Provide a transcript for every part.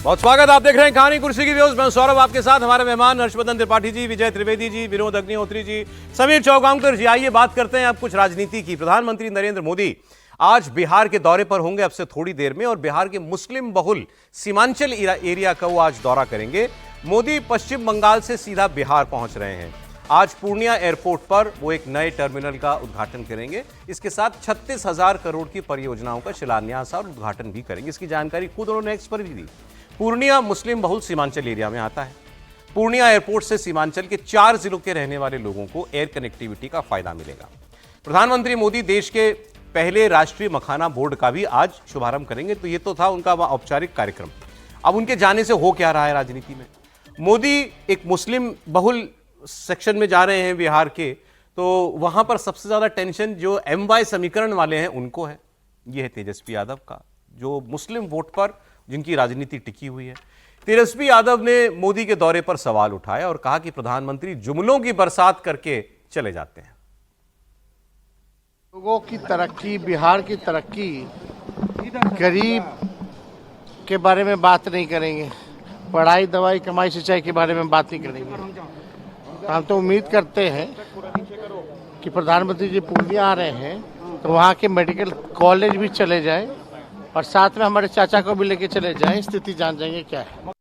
बहुत स्वागत। आप देख रहे हैं कहानी कुर्सी की व्यूज। मैं सौरभ आपके साथ, हमारे मेहमान हर्षवर्धन त्रिपाठी जी, विजय त्रिवेदी जी, विनोद अग्निहोत्री जी, समीर चौगांवकर जी। आइए बात करते हैं अब कुछ राजनीति की। प्रधानमंत्री नरेंद्र मोदी आज बिहार के दौरे पर होंगे अब से थोड़ी देर में, और बिहार के मुस्लिम बहुल सीमांचल एरिया का वो आज दौरा करेंगे। मोदी पश्चिम बंगाल से सीधा बिहार पहुंच रहे हैं। आज पूर्णिया एयरपोर्ट पर वो एक नए टर्मिनल का उद्घाटन करेंगे। इसके साथ 36,000 करोड़ की परियोजनाओं का शिलान्यास और उद्घाटन भी करेंगे। इसकी जानकारी खुद उन्होंने एक्स पर भी दी। पूर्णिया मुस्लिम बहुल सीमांचल एरिया में आता है। पूर्णिया एयरपोर्ट से सीमांचल के 4 जिलों के रहने वाले लोगों को एयर कनेक्टिविटी का फायदा मिलेगा। प्रधानमंत्री मोदी देश के पहले राष्ट्रीय मखाना बोर्ड का भी आज शुभारंभ करेंगे। तो ये तो था उनका औपचारिक कार्यक्रम। अब उनके जाने से हो क्या रहा है राजनीति में। मोदी एक मुस्लिम बहुल सेक्शन में जा रहे हैं बिहार के, तो वहां पर सबसे ज्यादा टेंशन जो MY समीकरण वाले हैं उनको है। ये है तेजस्वी यादव का, जो मुस्लिम वोट पर जिनकी राजनीति टिकी हुई है। तेजस्वी यादव ने मोदी के दौरे पर सवाल उठाया और कहा कि प्रधानमंत्री जुमलों की बरसात करके चले जाते हैं। लोगों की तरक्की, बिहार की तरक्की, गरीब के बारे में बात नहीं करेंगे, पढ़ाई, दवाई, कमाई, सिंचाई के बारे में बात नहीं करेंगे। हम तो उम्मीद करते हैं कि प्रधानमंत्री जी पूर्णिया आ रहे हैं तो वहाँ के मेडिकल कॉलेज भी चले जाएं और साथ में हमारे चाचा को भी लेके चले जाएं, स्थिति जान जाएंगे क्या है।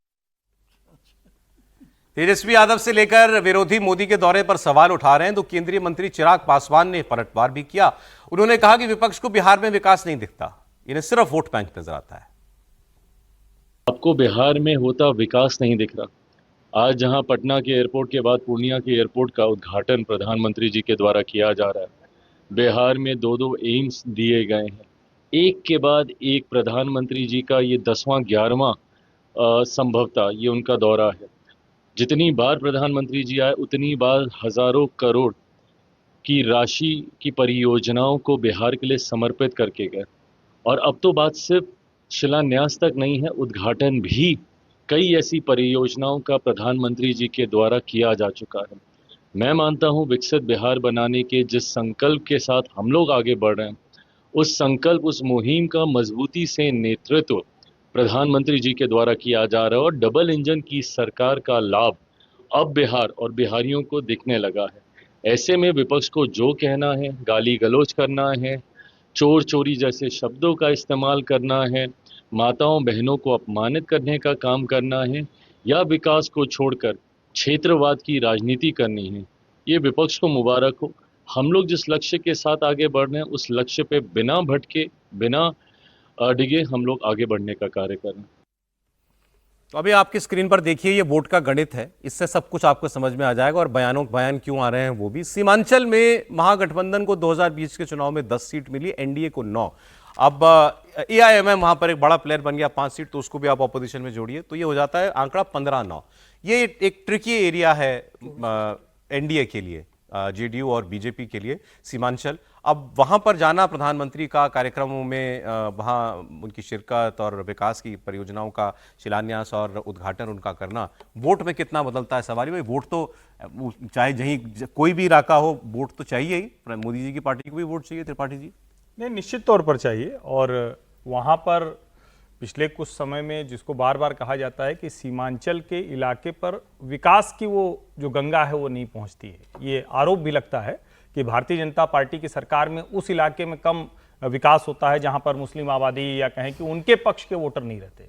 तेजस्वी यादव से लेकर विरोधी मोदी के दौरे पर सवाल उठा रहे हैं तो केंद्रीय मंत्री चिराग पासवान ने पलटवार भी किया। उन्होंने कहा कि विपक्ष को बिहार में विकास नहीं दिखता, इन्हें सिर्फ वोट बैंक नजर आता है। आपको बिहार में होता विकास नहीं दिख रहा। आज जहां पटना के एयरपोर्ट के बाद पूर्णिया के एयरपोर्ट का उद्घाटन प्रधानमंत्री जी के द्वारा किया जा रहा है, बिहार में 2 एम्स दिए गए हैं। एक के बाद एक प्रधानमंत्री जी का ये 10वां 11वां संभवतः ये उनका दौरा है। जितनी बार प्रधानमंत्री जी आए उतनी बार हजारों करोड़ की राशि की परियोजनाओं को बिहार के लिए समर्पित करके गए। और अब तो बात सिर्फ शिलान्यास तक नहीं है, उद्घाटन भी कई ऐसी परियोजनाओं का प्रधानमंत्री जी के द्वारा किया जा चुका है। मैं मानता हूं विकसित बिहार बनाने के जिस संकल्प के साथ हम लोग आगे बढ़ रहे हैं, उस संकल्प, उस मुहिम का मजबूती से नेतृत्व प्रधानमंत्री जी के द्वारा किया जा रहा है। और डबल इंजन की सरकार का लाभ अब बिहार और बिहारियों को दिखने लगा है। ऐसे में विपक्ष को जो कहना है, गाली गलौज करना है, चोर चोरी जैसे शब्दों का इस्तेमाल करना है, माताओं बहनों को अपमानित करने का काम करना है, या विकास को छोड़कर क्षेत्रवाद की राजनीति करनी है, ये विपक्ष को मुबारक हो। हम लोग जिस लक्ष्य के साथ आगे बढ़ रहे हैं उस लक्ष्य पे बिना भटके, बिना डिगे हम लोग आगे बढ़ने का कार्य कर रहे हैं। तो अभी आपकी स्क्रीन पर देखिए, ये वोट का गणित है। इससे सब कुछ आपको समझ में आ जाएगा और बयान क्यों आ रहे हैं वो भी। सीमांचल में महागठबंधन को 2020 के चुनाव में 10 सीट मिली, एनडीए को 9। अब AIMM वहां पर एक बड़ा प्लेयर बन गया, 5 सीट, तो उसको भी आप ऑपोजिशन में जोड़िए तो ये हो जाता है आंकड़ा 15-9। ये एक ट्रिकी एरिया है एनडीए के लिए, जेडीयू और बीजेपी के लिए, सीमांचल। अब वहां पर जाना, प्रधानमंत्री का कार्यक्रमों में वहां उनकी शिरकत और विकास की परियोजनाओं का शिलान्यास और उद्घाटन उनका करना, वोट में कितना बदलता है सवाल। भाई वोट तो चाहे जहीं कोई भी इलाका हो, वोट तो चाहिए ही। मोदी जी की पार्टी को भी वोट चाहिए। त्रिपाठी जी? नहीं, निश्चित तौर पर चाहिए। और वहाँ पर पिछले कुछ समय में जिसको बार बार कहा जाता है कि सीमांचल के इलाके पर विकास की वो जो गंगा है वो नहीं पहुँचती है, ये आरोप भी लगता है कि भारतीय जनता पार्टी की सरकार में उस इलाके में कम विकास होता है जहाँ पर मुस्लिम आबादी या कहें कि उनके पक्ष के वोटर नहीं रहते।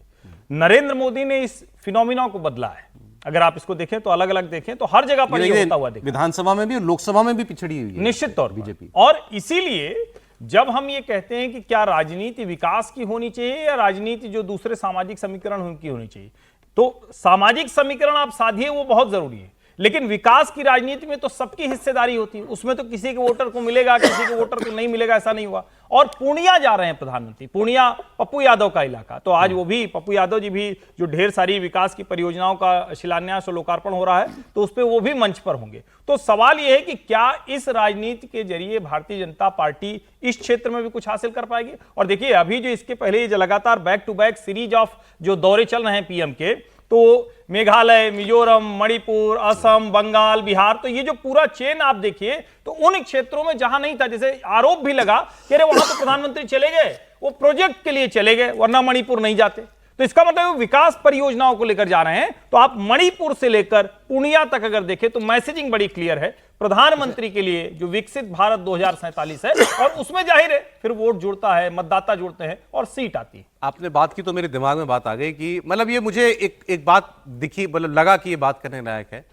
नरेंद्र मोदी ने इस फिनोमिना को बदला है। अगर आप इसको देखें तो अलग अलग देखें तो हर जगह पर ये होता हुआ दिखता है। विधानसभा में भी और लोकसभा में भी पिछड़ी हुई है निश्चित तौर बीजेपी। और इसीलिए जब हम ये कहते हैं कि क्या राजनीति विकास की होनी चाहिए या राजनीति जो दूसरे सामाजिक समीकरण उनकी होनी चाहिए, तो सामाजिक समीकरण आप साधिए, वो बहुत जरूरी है। लेकिन विकास की राजनीति में तो सबकी हिस्सेदारी होती है, उसमें तो किसी के वोटर को मिलेगा, किसी के वोटर को नहीं मिलेगा, ऐसा नहीं हुआ। और पूर्णिया जा रहे हैं प्रधानमंत्री, पूर्णिया पप्पू यादव का इलाका, तो आज वो भी पप्पू यादव जी भी जो ढेर सारी विकास की परियोजनाओं का शिलान्यास और लोकार्पण हो रहा है, तो उस पर वो भी मंच पर होंगे। तो सवाल यह है कि क्या इस राजनीति के जरिए भारतीय जनता पार्टी इस क्षेत्र में भी कुछ हासिल कर पाएगी। और देखिए अभी जो इसके पहले जो लगातार back to back series of जो दौरे चल रहे हैं पीएम के, तो मेघालय, मिजोरम, मणिपुर, असम, बंगाल, बिहार, तो ये जो पूरा चेन आप देखिए तो उन क्षेत्रों में जहां नहीं था, जैसे आरोप भी लगा कि अरे वहां तो प्रधानमंत्री चले गए, वो प्रोजेक्ट के लिए चले गए, वरना मणिपुर नहीं जाते। तो इसका मतलब वो विकास परियोजनाओं को लेकर जा रहे हैं। तो आप मणिपुर से लेकर पूर्णिया तक अगर देखें तो मैसेजिंग बड़ी क्लियर है प्रधानमंत्री के लिए, जो विकसित भारत 2047 है, और उसमें जाहिर है फिर वोट जुड़ता है, मतदाता जुड़ते हैं और सीट आती है। आपने बात की तो मेरे दिमाग में बात आ गई कि मतलब ये मुझे एक बात दिखी, मतलब लगा कि ये बात करने लायक है।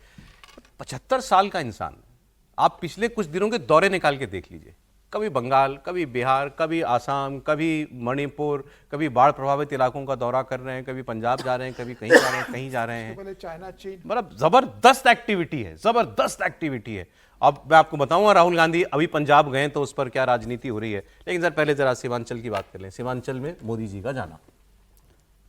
75 साल का इंसान, आप पिछले कुछ दिनों के दौरे निकाल के देख लीजिए, कभी बंगाल, कभी बिहार, कभी आसाम, कभी मणिपुर, कभी बाढ़ प्रभावित इलाकों का दौरा कर रहे हैं, कभी पंजाब जा रहे हैं, कभी कहीं जा रहे हैं, कहीं जा रहे हैं, चाइना, चीन, मतलब जबरदस्त एक्टिविटी है, जबरदस्त एक्टिविटी है। अब मैं आपको बताऊंगा, राहुल गांधी अभी पंजाब गए तो उस पर क्या राजनीति हो रही है, लेकिन सर पहले जरा सीमांचल की बात कर लें। सीमांचल में मोदी जी का जाना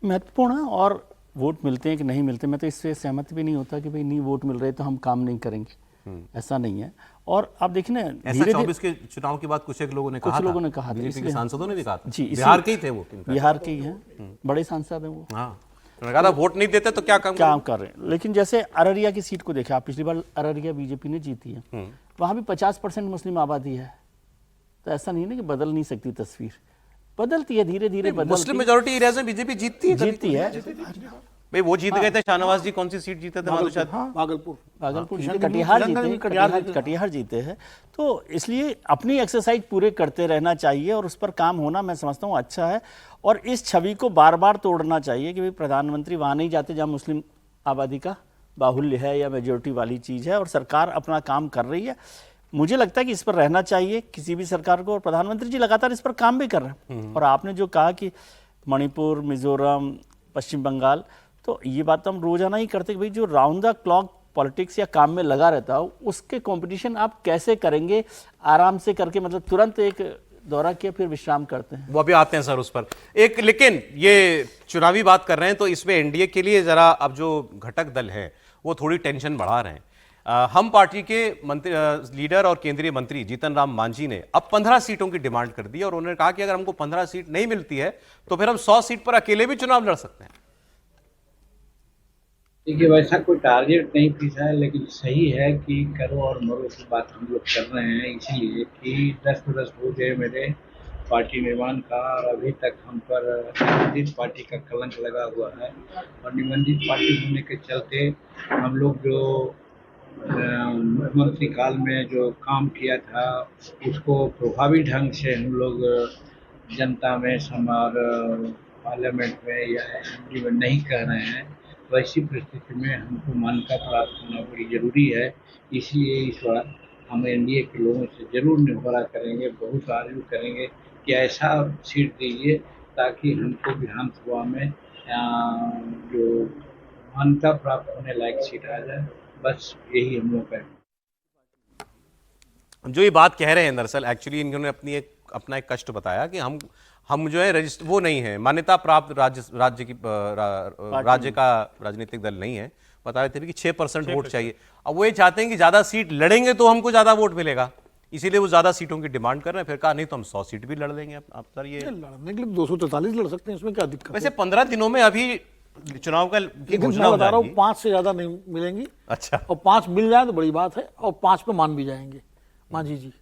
महत्वपूर्ण है, और वोट मिलते हैं कि नहीं मिलते, मैं तो इससे सहमत भी नहीं होता कि भाई नहीं वोट मिल रहे तो हम काम नहीं करेंगे, ऐसा नहीं है। और आप देखिए ना, ऐसा 24 के चुनाव के बाद कुछ एक लोगों ने कहा था, लोगों ने कहा था, बीजेपी के इसलिए- सांसदों ने भी कहा था, जी, बिहार के ही थे वो, बिहार के ही हैं, बड़े सांसद हैं वो, हाँ, उन्होंने कहा था वोट नहीं देते तो क्या काम कर रहे हैं। लेकिन जैसे अररिया की सीट को देखा, आप पिछली बार अररिया बीजेपी ने जीती है, वहां भी 50% मुस्लिम आबादी है, तो ऐसा नहीं है ना कि बदल नहीं सकती तस्वीर, बदलती है, धीरे धीरे मुस्लिम मेजोरिटी एरियाज में बीजेपी जीतती है। भाई वो जीत गए थे, शाहनवाज जी कौन सी सीट जीते थे? भागलपुर जीते, कटिहार जीते हैं। तो इसलिए अपनी एक्सरसाइज पूरे करते रहना चाहिए और उस पर काम होना मैं समझता हूँ अच्छा है। और इस छवि को बार बार तोड़ना चाहिए कि भाई प्रधानमंत्री वहाँ नहीं जाते जहाँ मुस्लिम आबादी का बाहुल्य है या मेजोरिटी वाली चीज़ है, और सरकार अपना काम कर रही है। मुझे लगता है कि इस पर रहना चाहिए किसी भी सरकार को, और प्रधानमंत्री जी लगातार इस पर काम भी कर रहे हैं। और आपने जो कहा कि मणिपुर, मिजोरम, पश्चिम बंगाल, तो ये बात तो हम रोजाना ही करते कि भाई जो राउंड द क्लॉक पॉलिटिक्स या काम में लगा रहता हो, उसके कंपटीशन आप कैसे करेंगे आराम से करके, मतलब तुरंत एक दौरा किया फिर विश्राम करते हैं। वो अभी आते हैं सर उस पर एक, लेकिन ये चुनावी बात कर रहे हैं तो इसमें एनडीए के लिए जरा अब जो घटक दल है वो थोड़ी टेंशन बढ़ा रहे हैं। हम पार्टी के मंत्री लीडर और केंद्रीय मंत्री जीतन राम मांझी ने अब 15 सीटों की डिमांड कर दी और उन्होंने कहा कि अगर हमको 15 सीट नहीं मिलती है तो फिर हम 100 सीट पर अकेले भी चुनाव लड़ सकते हैं। देखिए, वैसा कोई टारगेट नहीं पीछा है, लेकिन सही है कि करो और मरो की बात हम लोग कर रहे हैं, इसीलिए कि 10 पे 10 हो गए मेरे पार्टी निर्माण का, और अभी तक हम पर निबंधित पार्टी का कलंक लगा हुआ है। और निबंधित पार्टी होने के चलते हम लोग जो मुख्यमंत्री काल में जो काम किया था उसको प्रभावी ढंग से हम लोग जनता में, समाज, पार्लियामेंट में या असेंबली में नहीं कह रहे हैं। वैसी परिस्थिति में हमको मान्यता प्राप्त होना बड़ी जरूरी है। इसलिए इस बार हम एनडीए के लोगों से जरूर निहोरा करेंगे, बहुत आर्ग्यू करेंगे कि ऐसा सीट दीजिए ताकि हमको विधानसभा में जो मान्यता प्राप्त होने लायक सीट आ जाए। बस यही हम लोग का जो ये बात कह रहे हैं दरअसल एक्चुअली इन्होंने अपना एक कष्ट बताया कि हम जो है रजिस्टर वो नहीं है, मान्यता प्राप्त राज्य का राजनीतिक दल नहीं है। बता रहे थे कि 6% वोट चाहिए। अब वो ये चाहते हैं कि ज्यादा सीट लड़ेंगे तो हमको ज्यादा वोट मिलेगा, इसीलिए वो ज्यादा सीटों की डिमांड कर रहे हैं। फिर कहा नहीं तो हम 100 सीट भी लड़ लेंगे। आप सर ये लड़ने के लिए 243 लड़ सकते हैं, इसमें क्या दिक्कत है? वैसे 15 दिनों में अभी चुनाव का लेकिन घोषणा मैं हो बता रहा हूँ जाएगी। 5 से ज्यादा नहीं मिलेंगी, अच्छा, और 5 मिल जाए तो बड़ी बात है, और 5 पे मान भी जाएंगे मांझी जी।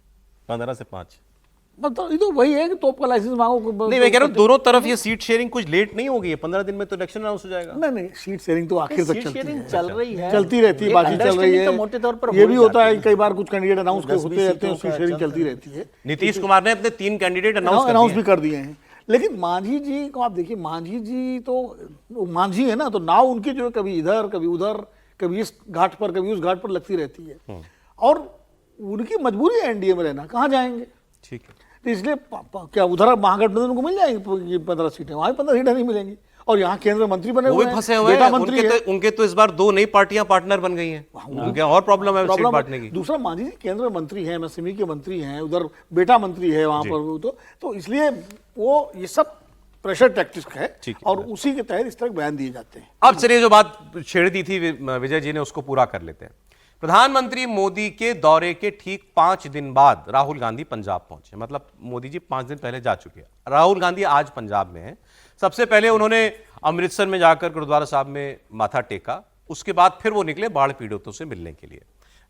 15 से 5 मतलब ये तो वही है कि तोप का लाइसेंस मांगो। नहीं, मैं कह रहा हूँ दोनों तरफ ये सीट शेयरिंग कुछ लेट नहीं होगी, 15 दिन में तो इलेक्शन अनाउंस हो जाएगा। नहीं, सीट शेयरिंग तो आखिर तक सीट चलती शेयरिंग है, चल रही है, चलती रहती है, बाकी चल रही है। तो मोटे तौर पर ये हो भी होता जाती है कई बार कुछ कैंडिडेट अनाउंस 10-20 होते रहते हैं, सीटों सीट का शेयरिंग चलता चलती रहती है। नीतीश कुमार ने अपने 3 कैंडिडेट अनाउंस भी कर दिए हैं। लेकिन मांझी जी को आप देखिए, मांझी जी तो मांझी है ना, तो नाव उनकी जो है कभी इधर कभी उधर, कभी इस घाट पर कभी उस घाट पर लगती रहती है, और उनकी मजबूरी है एनडीए में रहना, कहाँ जाएंगे। ठीक है, तो इसलिए क्या उधर महागठबंधन को मिल जाएंगी 15 सीटें, वहाँ 15 सीटें नहीं मिलेंगी। और यहाँ केंद्रीय मंत्री बने वो हुए भी हैं, फंसे हुए बेटा हैं। मंत्री है। उनके तो इस बार 2 नई पार्टियां पार्टनर बन गई हैं। उनके और प्रॉब्लम है सीट बांटने की। दूसरा मांझी जी केंद्रीय मंत्री हैं, एमएसएमई के मंत्री हैं, उधर बेटा मंत्री है वहाँ पर, तो इसलिए वो ये सब प्रेशर टैक्टिक्स है, और उसी के तहत इस तरह बयान दिए जाते हैं। अब चलिए जो बात छेड़ दी थी विजय जी ने उसको पूरा कर लेते हैं। प्रधानमंत्री मोदी के दौरे के ठीक 5 दिन बाद राहुल गांधी पंजाब पहुंचे। मतलब मोदी जी 5 दिन पहले जा चुके हैं, राहुल गांधी आज पंजाब में हैं। सबसे पहले उन्होंने अमृतसर में जाकर गुरुद्वारा साहब में माथा टेका, उसके बाद फिर वो निकले बाढ़ पीड़ितों से मिलने के लिए।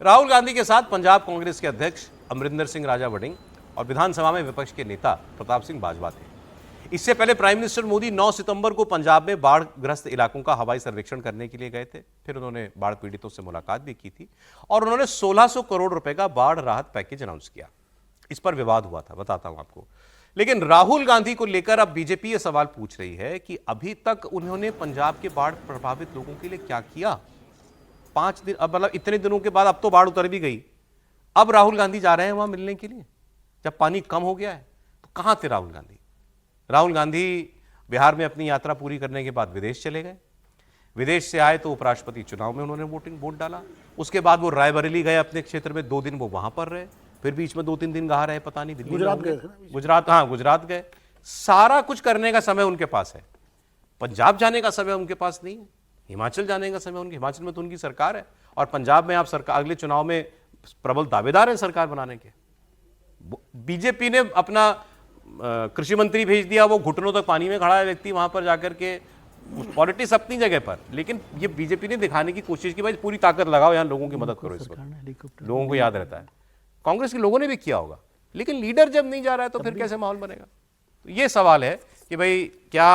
राहुल गांधी के साथ पंजाब कांग्रेस के अध्यक्ष अमरिंदर सिंह राजा वड़िंग और विधानसभा में विपक्ष के नेता प्रताप सिंह बाजवा थे। इससे पहले प्राइम मिनिस्टर मोदी 9 सितंबर को पंजाब में बाढ़ ग्रस्त इलाकों का हवाई सर्वेक्षण करने के लिए गए थे। फिर उन्होंने बाढ़ पीड़ितों से मुलाकात भी की थी और उन्होंने 1600 करोड़ रुपए का बाढ़ राहत पैकेज अनाउंस किया। इस पर विवाद हुआ था, बताता हूं आपको। लेकिन राहुल गांधी को लेकर अब बीजेपी ये सवाल पूछ रही है कि अभी तक उन्होंने पंजाब के बाढ़ प्रभावित लोगों के लिए क्या किया। 5 दिन, अब मतलब इतने दिनों के बाद अब तो बाढ़ उतर भी गई, अब राहुल गांधी जा रहे हैं वहां मिलने के लिए जब पानी कम हो गया है। तो कहां थे राहुल गांधी? राहुल गांधी बिहार में अपनी यात्रा पूरी करने के बाद विदेश चले गए। विदेश से आए तो उपराष्ट्रपति चुनाव में उन्होंने वोट डाला। उसके बाद वो रायबरेली गए, अपने क्षेत्र में 2 दिन वो वहां पर रहे, फिर बीच में 2-3 दिन कहाँ रहे पता नहीं, दिल्ली गुजरात गए थे ना? गुजरात गए। सारा कुछ करने का समय उनके पास है, पंजाब जाने का समय उनके पास नहीं है, हिमाचल जाने का समय हिमाचल में तो उनकी सरकार है और पंजाब में आप सरकार अगले चुनाव में प्रबल दावेदार हैं सरकार बनाने के। बीजेपी ने अपना कृषि मंत्री भेज दिया, वो घुटनों तक पानी में खड़ा है व्यक्ति वहां पर जाकर के, पॉलिटिक्स अपनी जगह पर। लेकिन ये बीजेपी ने दिखाने की कोशिश की भाई पूरी ताकत लगाओ, यहां लोगों की मदद करो। इस वक्त लोगों को याद रहता है, कांग्रेस के लोगों ने भी किया होगा, लेकिन लीडर जब नहीं जा रहा है तो फिर कैसे माहौल बनेगा? तो ये सवाल है कि भाई क्या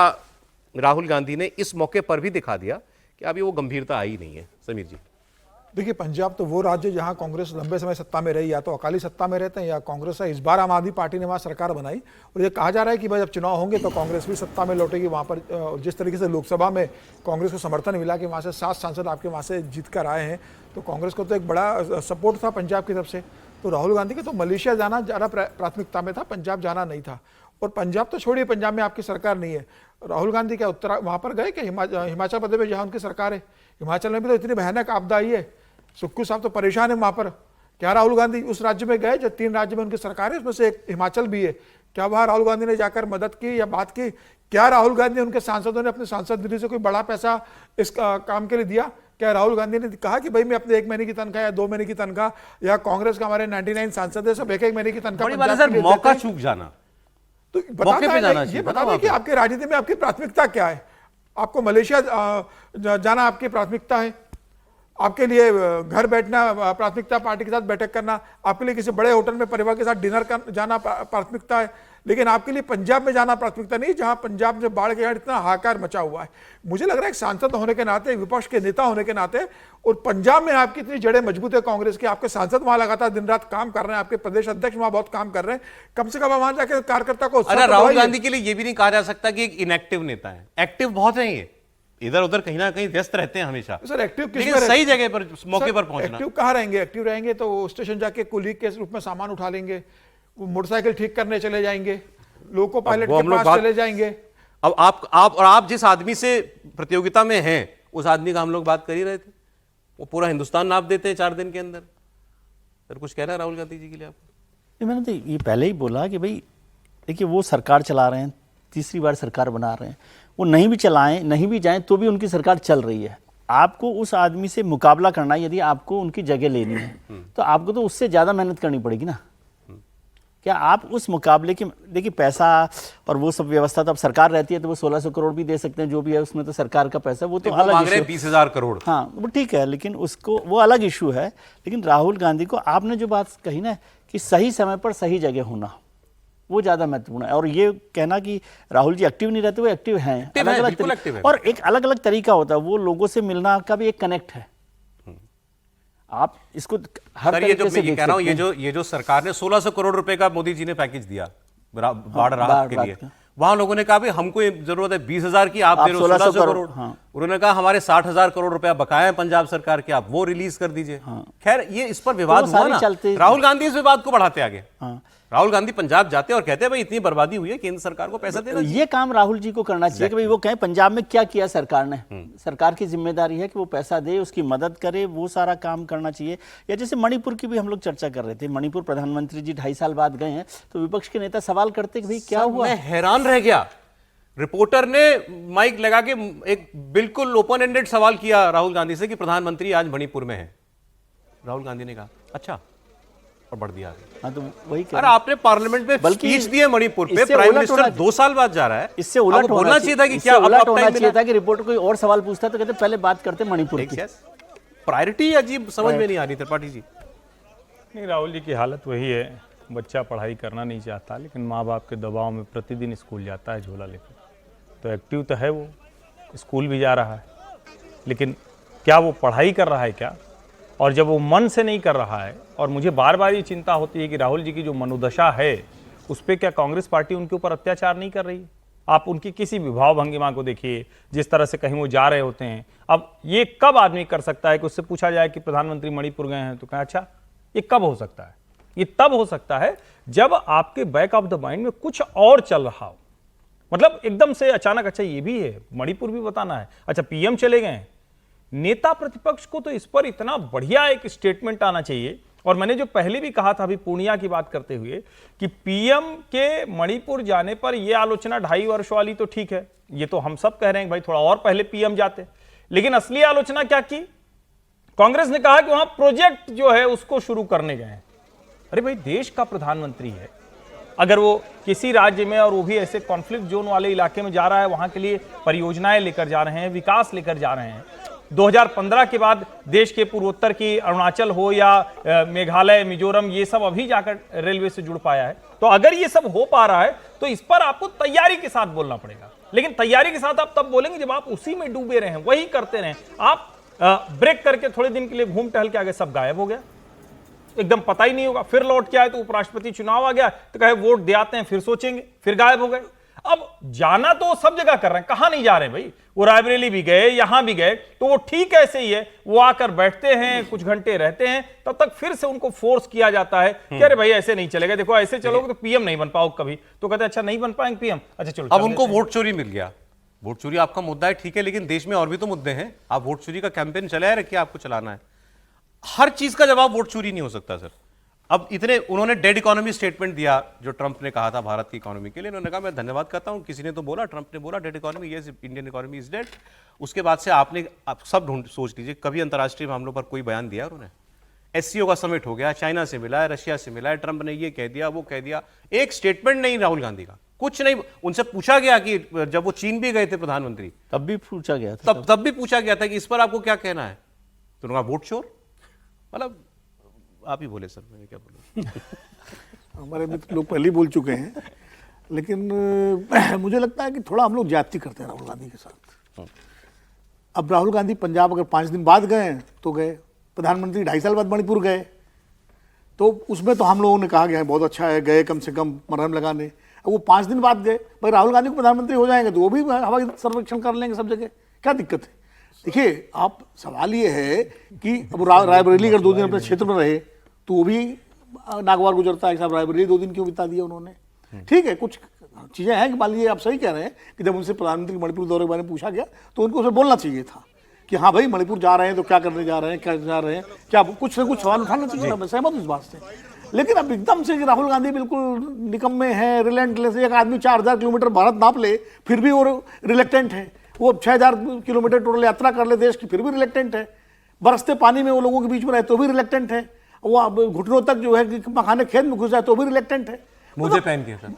राहुल गांधी ने इस मौके पर भी दिखा दिया कि अभी वो गंभीरता आई नहीं है। समीर जी, देखिए, पंजाब तो वो राज्य जहां कांग्रेस लंबे समय सत्ता में रही, या तो अकाली सत्ता में रहते हैं या कांग्रेस है। इस बार आम आदमी पार्टी ने वहां सरकार बनाई और ये कहा जा रहा है कि भाई जब चुनाव होंगे तो कांग्रेस भी सत्ता में लौटेगी। वहां पर जिस तरीके से लोकसभा में कांग्रेस को समर्थन मिला कि वहां से 7 सांसद आपके वहां से जीत कर आए हैं, तो कांग्रेस को तो एक बड़ा सपोर्ट था पंजाब की तरफ से। तो राहुल गांधी का तो मलेशिया जाना ज़्यादा प्राथमिकता में था, पंजाब जाना नहीं था। और पंजाब तो छोड़िए, पंजाब में आपकी सरकार नहीं है। राहुल गांधी क्या वहाँ पर गए कि हिमाचल प्रदेश में जहाँ उनकी सरकार है? हिमाचल में भी तो इतनी भयानक आपदा आई है, सुक्खू साहब तो परेशान है वहाँ पर। क्या राहुल गांधी उस राज्य में गए जो 3 राज्य में उनकी सरकार है, उसमें से एक हिमाचल भी है? क्या वहाँ राहुल गांधी ने जाकर मदद की या बात की? क्या राहुल गांधी उनके सांसदों ने अपने सांसद निधि से कोई बड़ा पैसा इस काम के लिए दिया? क्या राहुल गांधी ने कहा कि भाई मैं अपने 1 महीने की तनख्वाह या 2 महीने की तनख्वाह, या कांग्रेस का हमारे 99 सांसद है सब 1-1 महीने की तनख्वाह मौका चूक जाना, तो ये बताना कि आपके राजनीति में आपकी प्राथमिकता क्या है। आपको मलेशिया जाना आपकी प्राथमिकता है, आपके लिए घर बैठना प्राथमिकता, पार्टी के साथ बैठक करना, आपके लिए किसी बड़े होटल में परिवार के साथ डिनर जाना प्राथमिकता है, लेकिन आपके लिए पंजाब में जाना प्राथमिकता नहीं, जहां पंजाब में बाढ़ के कारण इतना हाहाकार मचा हुआ है। मुझे लग रहा है एक सांसद होने के नाते, विपक्ष के नेता होने के नाते, और पंजाब में आपकी इतनी जड़ें मजबूत है कांग्रेस की, आपके सांसद वहां लगातार दिन रात काम कर रहे हैं, आपके प्रदेश अध्यक्ष वहां बहुत काम कर रहे हैं, कम से कम वहां जाकर कार्यकर्ता को। अरे राहुल गांधी के लिए यह भी नहीं कहा जा सकता कि एक इनएक्टिव नेता है, एक्टिव बहुत है, ये इधर उधर कहीं ना कहीं व्यस्त रहते हैं हमेशा। सर एक्टिव लेकिन सही जगह पर मौके पर पहुंचना। एक्टिव कहाँ रहेंगे? एक्टिव रहेंगे तो स्टेशन जाके कुलीग के रूप में सामान उठा लेंगे, वो मोटरसाइकिल ठीक करने चले जाएंगे, लोको पायलट के पास चले जाएंगे। अब आप जिस आदमी से प्रतियोगिता में हैं, उस आदमी का हम लोग बात कर ही रहे थे, वो पूरा हिंदुस्तान नाप देते हैं 4 दिन के अंदर। सर कुछ कहना है राहुल गांधी जी के लिए आपको? मैंने तो ये पहले ही बोला कि भाई देखिए, वो सरकार चला रहे हैं, तीसरी बार सरकार बना रहे हैं, वो नहीं भी चलाएं नहीं भी जाएं तो भी उनकी सरकार चल रही है। आपको उस आदमी से मुकाबला करना है, यदि आपको उनकी जगह लेनी है तो आपको तो उससे ज़्यादा मेहनत करनी पड़ेगी ना। क्या आप उस मुकाबले की, देखिए पैसा और वो सब व्यवस्था तो अब सरकार रहती है तो वो 1600 करोड़ भी दे सकते हैं, जो भी है उसमें तो सरकार का पैसा, वो तो अलग इशू है। 20,000 करोड़, हाँ वो ठीक है, लेकिन उसको वो अलग इशू है। लेकिन राहुल गांधी को आपने जो बात कही ना कि सही समय पर सही जगह होना, वो ज़्यादा महत्वपूर्ण है। और ये कहना कि राहुल जी एक्टिव नहीं रहते, वो एक्टिव हैं, अलग अलग, और एक अलग अलग तरीका होता है, वो लोगों से मिलना का भी एक कनेक्ट है। आप इसको हर तरीके से देख सकते हैं। ये जो सरकार ने 1600 करोड़ रुपए का मोदी जी ने पैकेज दिया बाढ़ राहत के लिए, वहां लोगों ने कहा भाई हमको जरूरत है 20,000 की, आप दे रहे हो 1600 करोड़। उन्होंने कहा हमारे 60,000 करोड़ रुपया बकाया है पंजाब सरकार के, आप वो रिलीज कर दीजिए। खैर ये इस पर विवाद हुआ ना, राहुल गांधी इस विवाद को बढ़ाते आगे। राहुल गांधी पंजाब जाते हैं और कहते हैं भाई इतनी बर्बादी हुई है, केंद्र सरकार को पैसा देना चाहिए। ये काम राहुल जी को करना चाहिए कि भाई वो कहें पंजाब में क्या किया सरकार ने। सरकार की जिम्मेदारी है कि वो पैसा दे, उसकी मदद करे, वो सारा काम करना चाहिए। या जैसे मणिपुर की भी हम लोग चर्चा कर रहे थे, मणिपुर प्रधानमंत्री जी 2.5 साल बाद गए हैं, तो विपक्ष के नेता सवाल करते कि भाई क्या हुआ। मैं हैरान रह गया, रिपोर्टर ने माइक लगा के एक बिल्कुल ओपन एंडेड सवाल किया राहुल गांधी से कि प्रधानमंत्री आज मणिपुर में है। राहुल गांधी ने कहा अच्छा, और बढ़ दिया। हाँ तो वही अरे आपने पार्लियामेंट में स्पीच दी है मणिपुर पे, प्राइम मिनिस्टर 2 साल बाद जा रहा है, इससे उलट होना चाहिए था कि क्या उलट होना चाहिए था कि रिपोर्टर कोई और सवाल पूछता तो कहते पहले बात करते मणिपुर की। प्रायोरिटी अजीब समझ में नहीं आ रही त्रिपाठी जी। नहीं, राहुल जी की हालत वही है बच्चा पढ़ाई करना नहीं चाहता, लेकिन माँ बाप के दबाव में प्रतिदिन स्कूल जाता है झोला लेकर, तो एक्टिव तो है वो, स्कूल भी जा रहा है, लेकिन क्या वो पढ़ाई कर रहा है क्या? और जब वो मन से नहीं कर रहा है, और मुझे बार बार ये चिंता होती है कि राहुल जी की जो मनोदशा है उस पर क्या कांग्रेस पार्टी उनके ऊपर अत्याचार नहीं कर रही? आप उनकी किसी भी भाव भंगिमा को देखिए, जिस तरह से कहीं वो जा रहे होते हैं। अब ये कब आदमी कर सकता है कि उससे पूछा जाए कि प्रधानमंत्री मणिपुर गए हैं, तो कहें अच्छा ये कब हो सकता है? ये तब हो सकता है जब आपके बैक ऑफ द माइंड में कुछ और चल रहा हो, मतलब एकदम से अचानक अच्छा ये भी है, मणिपुर भी बताना है, अच्छा पीएम चले गए। नेता प्रतिपक्ष को तो इस पर इतना बढ़िया एक स्टेटमेंट आना चाहिए। और मैंने जो पहले भी कहा था अभी पूर्णिया की बात करते हुए कि पीएम के मणिपुर जाने पर यह आलोचना 2.5 वर्ष वाली तो ठीक है, ये तो हम सब कह रहे हैं भाई थोड़ा और पहले पीएम जाते, लेकिन असली आलोचना क्या की? कांग्रेस ने कहा कि वहां प्रोजेक्ट जो है उसको शुरू करने गए हैं। अरे भाई देश का प्रधानमंत्री है, अगर वो किसी राज्य में और वो भी ऐसे कॉन्फ्लिक्ट जोन वाले इलाके में जा रहा है, वहां के लिए परियोजनाएं लेकर जा रहे हैं, विकास लेकर जा रहे हैं। 2015 के बाद देश के पूर्वोत्तर की अरुणाचल हो या मेघालय, मिजोरम, ये सब अभी जाकर रेलवे से जुड़ पाया है। तो अगर ये सब हो पा रहा है तो इस पर आपको तैयारी के साथ बोलना पड़ेगा, लेकिन तैयारी के साथ आप तब बोलेंगे जब आप उसी में डूबे रहे, वही करते रहे। आप ब्रेक करके थोड़े दिन के लिए घूम टहल के आगे सब गायब हो गया, एकदम पता ही नहीं होगा। फिर लौट के आए तो उपराष्ट्रपति चुनाव आ गया तो कहे वोट दे आते हैं, फिर सोचेंगे, फिर गायब हो गए। अब जाना तो सब जगह कर रहे हैं, कहां नहीं जा रहे भाई? वो रायबरेली भी गए, यहां भी गए, तो वो ठीक ऐसे ही है, वो आकर बैठते हैं, कुछ घंटे रहते हैं, तब तक फिर से उनको फोर्स किया जाता है कि अरे भाई ऐसे नहीं चलेगा, देखो ऐसे चलोगे तो पीएम नहीं बन पाओगे कभी। तो कहते हैं अच्छा नहीं बन पाएंगे पीएम, अच्छा चलो। अब उनको वोट चोरी मिल गया। वोट चोरी आपका मुद्दा है, ठीक है, लेकिन देश में और भी तो मुद्दे हैं। आप वोट चोरी का कैंपेन चलाए रखिए, आपको चलाना है। हर चीज का जवाब वोट चोरी नहीं हो सकता सर। अब इतने उन्होंने डेड इकोनॉमी स्टेटमेंट दिया जो ट्रंप ने कहा था भारत की इकोनॉमी के लिए। उन्होंने कहा मैं धन्यवाद करता हूं, किसी ने तो बोला, ट्रंप ने बोला dead economy, yes Indian economy is dead. उसके बाद से आप सब ढूंढ सोच लीजिए कभी अंतर्राष्ट्रीय मामलों पर कोई बयान दिया उन्होंने? एससीओ का समिट हो गया, चाइना से मिला है, रशिया से मिला है, ट्रंप ने ये कह दिया, वो कह दिया, एक स्टेटमेंट नहीं राहुल गांधी का, कुछ नहीं। उनसे पूछा गया कि जब वो चीन भी गए थे प्रधानमंत्री, तब भी पूछा गया था, तब भी पूछा गया था कि इस पर आपको क्या कहना है, तो उन्होंने कहा वोट चोर। मतलब आप ही बोले सर, मैंने क्या बोला। हमारे मित्र लोग पहले ही बोल चुके हैं, लेकिन मुझे लगता है कि थोड़ा हम लोग ज्यादती करते हैं राहुल गांधी के साथ। अब राहुल गांधी पंजाब अगर 5 दिन बाद गए तो गए, प्रधानमंत्री 2.5 साल बाद मणिपुर गए, तो उसमें तो हम लोगों ने कहा गया है बहुत अच्छा है, गए कम से कम मरहम लगाने। अब वो 5 दिन बाद गए, भाई राहुल गांधी को प्रधानमंत्री हो जाएंगे तो वो भी हवाई सर्वेक्षण कर लेंगे सब जगह, क्या दिक्कत है? देखिए आप सवाल ये है कि अब रायबरेली अगर 2 दिन अपने क्षेत्र में रहे तो वो भी नागवार गुजरता है, साहब रायबरेली 2 दिन क्यों बिता दिया उन्होंने? ठीक है, कुछ चीज़ें हैं कि मान लीजिए आप सही कह रहे हैं कि जब उनसे प्रधानमंत्री मणिपुर दौरे के बारे में पूछा गया तो उनको उसे बोलना चाहिए था कि हाँ भाई मणिपुर जा रहे हैं तो क्या करने जा रहे हैं, क्या जा रहे हैं, क्या कुछ ना कुछ सवाल उठाना चाहिए था। मैं सहमत हूँ इस बात से, लेकिन अब एकदम से कि राहुल गांधी बिल्कुल निकम्मे हैं, रिलेंटलेस, एक आदमी 4000 किलोमीटर भारत नाप ले फिर भी वो रिलेक्टेंट है, वो 6000 किलोमीटर टोटल यात्रा कर ले देश की फिर भी रिलेक्टेंट है, बरसते पानी में वो लोगों के बीच में रहे तो भी रिलेक्टेंट है, वो अब घुटनों तक जो है मखाने खेत में घुस जाए तो भी रिलेक्टेंट है। मोजे पहन के सर,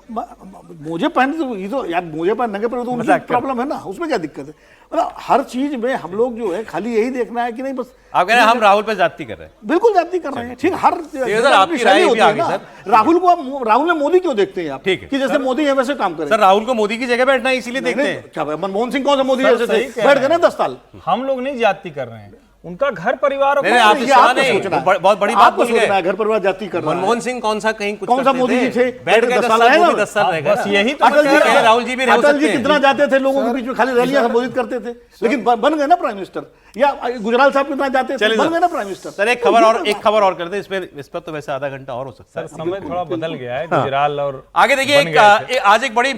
मोजे पहन तो ये तो यार मोजे पहनने पर तो उनकी प्रॉब्लम है ना, उसमें क्या दिक्कत है? मतलब हर चीज में हम लोग जो है खाली यही देखना है कि नहीं बस आप कह रहे हैं हम राहुल पे जाति कर रहे हैं। बिल्कुल जाति कर रहे हैं, ठीक। हर आपकी राय भी आ गई सर। राहुल में मोदी क्यों देखते हैं आप? ठीक है कि जैसे मोदी है वैसे काम करें सर। राहुल को मोदी की जगह बैठना है इसीलिए देखते हैं। क्या मनमोहन सिंह कौन सा मोदी है बैठ गए ना 10 साल? हम लोग नहीं जाति कर रहे हैं, उनका घर परिवार बहुत बड़ी बात बोल गए, घर परिवार जाति कर रहा है। मनमोहन सिंह कौन सा कहीं कुछ कौन सा मोदी जी थे? बैठ गए 10 साल रह गए। बस यही तो राहुल जी भी अटल जी कितना जाते थे लोगों के बीच में, खाली रैलियां संबोधित करते थे, लेकिन बन गए ना प्राइम मिनिस्टर। या गुजराल साहब कितना जाते थे, बन गए ना प्राइम मिनिस्टर। सर एक खबर और कर दे इस पर तो वैसे आधा घंटा और हो सकता है। समय थोड़ा बदल गया है गुजराल और आगे देखिए आज एक बड़ी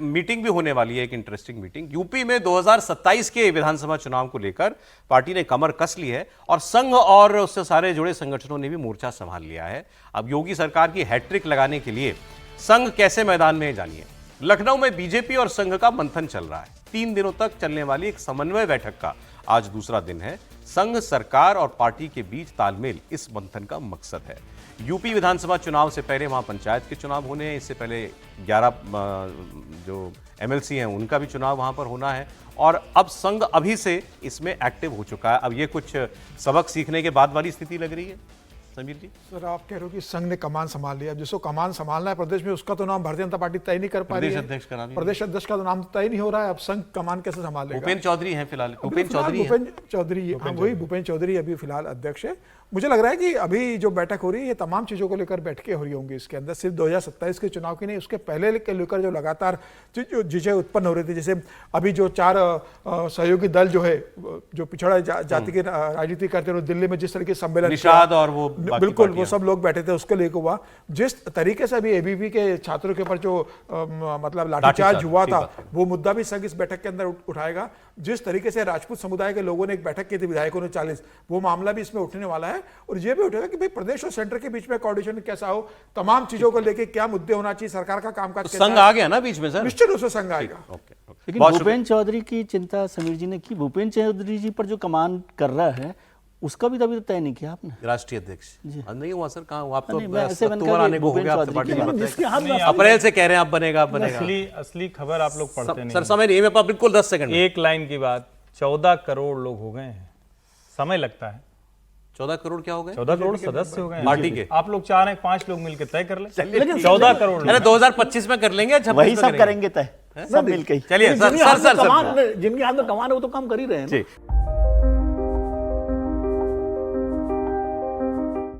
मीटिंग भी होने वाली है, एक इंटरेस्टिंग मीटिंग। यूपी में 2027 के विधानसभा चुनाव को लेकर पार्टी ने कमर कस ली है और संघ और उससे सारे जुड़े संगठनों ने भी मोर्चा संभाल लिया है। अब योगी सरकार की हैट्रिक लगाने के लिए संघ कैसे मैदान में है जानिए। लखनऊ में बीजेपी और संघ का मंथन चल रहा है। 3 दिनों तक चलने वाली एक समन्वय बैठक का आज दूसरा दिन है। संघ, सरकार और पार्टी के बीच तालमेल इस मंथन का मकसद है। यूपी विधानसभा चुनाव से पहले वहां पंचायत के चुनाव होने हैं, इससे पहले 11 जो एमएलसी हैं उनका भी चुनाव वहां पर होना है और अब संघ अभी से इसमें एक्टिव हो चुका है। अब ये कुछ सबक सीखने के बाद वाली स्थिति लग रही है। समीर जी? सर आप कह रहे हो कि संघ ने कमान संभाल लिया, जिसको कमान संभालना है प्रदेश में उसका तो नाम भारतीय जनता पार्टी तय नहीं कर पा रही प्रदेश है। अध्यक्ष का नाम ही प्रदेश अध्यक्ष का तो नाम तय नहीं हो रहा है, अब संघ कमान कैसे संभालेगा? भूपेंद्र चौधरी हैं फिलहाल, भूपेंद्र चौधरी हैं। भूपेंद्र चौधरी, हाँ वही भूपेंद्र चौधरी अभी फिलहाल अध्यक्ष है। मुझे लग रहा है कि अभी जो बैठक हो रही है ये तमाम चीजों को लेकर बैठकें हो रही होंगी इसके अंदर, सिर्फ 2027 के चुनाव की नहीं, उसके पहले के लेकर जो लगातार जो जिसे उत्पन्न हो रही थी, जैसे अभी जो 4 सहयोगी दल जो है, जो पिछड़ा जाति की राजनीति करते हैं, दिल्ली में जिस तरीके से सम्मेलन निषाद और वो बाकी बिल्कुल वो पार्टियां। सब लोग बैठे थे, उसके लेकर हुआ जिस तरीके से अभी एबीवी के छात्रों के ऊपर जो मतलब लाठीचार्ज हुआ था, वो मुद्दा भी संघ इस बैठक के अंदर उठाएगा। जिस तरीके से राजपूत समुदाय के लोगों ने एक बैठक की थी, विधायकों ने 40, वो मामला भी इसमें उठने वाला है। और ये भी उठेगा कि भाई प्रदेश और सेंटर के बीच में कोऑर्डिनेशन कैसा हो, तमाम चीजों को लेके क्या मुद्दे होना चाहिए, सरकार का कामकाज कैसा संघ है। आ गया ना बीच में सर? निश्चित रूप से संघ आएगा। लेकिन बहुत भूपेंद्र चौधरी की चिंता समीर जी ने की, भूपेंद्र चौधरी जी पर जो कमान कर रहा है उसका भी अभी तय नहीं किया आपने? राष्ट्रीय अध्यक्ष नहीं हुआ सर, कहाँ हुआ? आप तो नहीं, मैं ऐसे बनकर अक्टूबर आने को हो भूपेंद्र गया, आपसे चौधरी पार्टी की ने बात बताया। जिसके हाथ में अप्रैल से कह रहे हैं आप बनेगा, आप बनेगा। असली खबर आप लोग पढ़ते नहीं सर समय नहीं है मेरे पास, बिल्कुल 10 सेकंड। एक लाइन की बात, 14 करोड़ लोग हो गए हैं, समय लगता है। 14 करोड़ क्या हो गए? 14 करोड़ सदस्य हो गए हैं पार्टी के। आप लोग चाह रहे हैं 5 लोग मिलकर तय कर ले, लेकिन 14 करोड़ अरे 2025 में कर लेंगे या 26 वही में सब करेंगे तय, सब मिलकर ही। चलिए सर जिनके हाथ सर में सर कमान, जिनके हाथ में कमान है वो तो काम कर ही रहे हैं ना। जी।